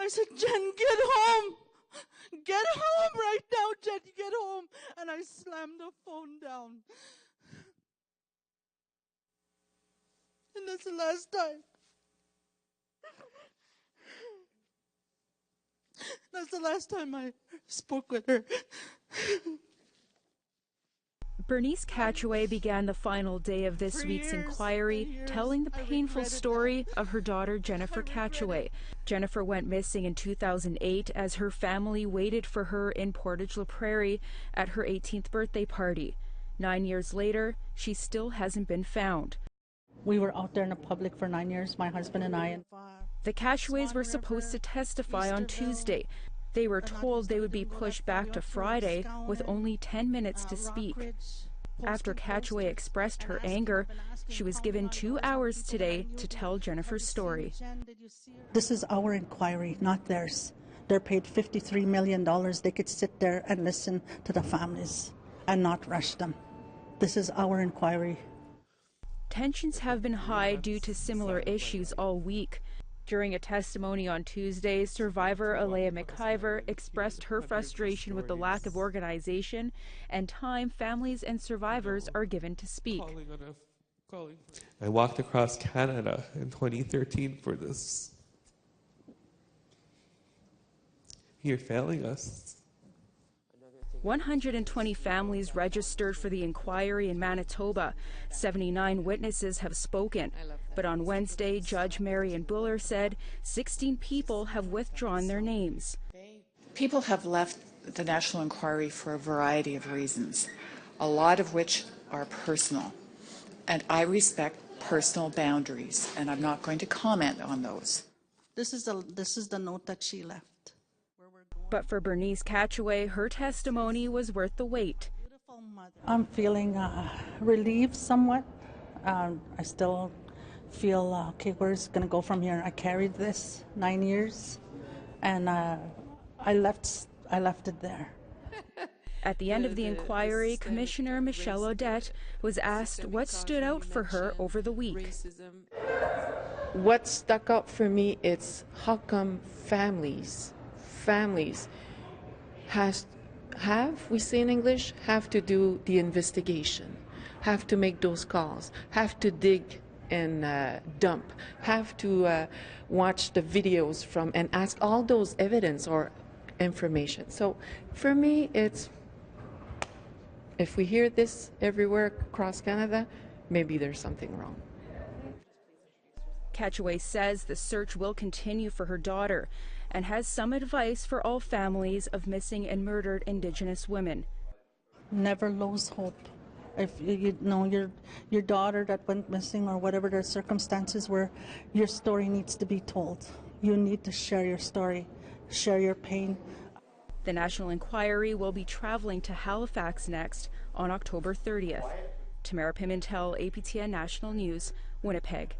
I said, Jen, get home. Get home right now, Jen, get home. And I slammed the phone down. And that's the last time. That's the last time I spoke with her. Bernice Catcheway began the final day of this week's inquiry telling the painful story of her daughter Jennifer Catheway. Jennifer went missing in 2008 as her family waited for her in Portage La Prairie at her 18th birthday party. 9 years later, she still hasn't been found. We were out there in the public for 9 years, my husband and I. The Catcheways were supposed to testify on Tuesday. They were told they would be pushed back to Friday with only 10 minutes to speak. After Catcheway expressed her anger, she was given 2 hours today to tell Jennifer's story. This is our inquiry, not theirs. They're paid $53 million. They could sit there and listen to the families and not rush them. This is our inquiry. Tensions have been high due to similar issues all week. During a testimony on Tuesday, survivor Alea McIver expressed her frustration with the lack of organization and time families and survivors are given to speak. I walked across Canada in 2013 for this. You're failing us. 120 families registered for the inquiry in Manitoba. 79 witnesses have spoken. But on Wednesday, Judge Marion Buller said 16 people have withdrawn their names. People have left the National Inquiry for a variety of reasons, a lot of which are personal. And I respect personal boundaries, and I'm not going to comment on those. This is the note that she left. But for Bernice Catcheway, her testimony was worth the wait. I'm feeling relieved somewhat. I still feel, okay, where's it going to go from here? I carried this 9 years, and I left it there. At the end of the inquiry, Commissioner Michelle Odette was asked what stood out for her over the week. What stuck out for me is how come families we say in English, have to do the investigation, have to make those calls, have to dig and dump, have to watch the videos from and ask all those evidence or information. So for me, it's, if we hear this everywhere across Canada, maybe there's something wrong. Catcheway says the search will continue for her daughter and has some advice for all families of missing and murdered Indigenous women. Never lose hope. If you know your daughter that went missing or whatever the circumstances were, your story needs to be told. You need to share your story, share your pain. The National Inquiry will be traveling to Halifax next on October 30th. Tamara Pimentel, APTN National News, Winnipeg.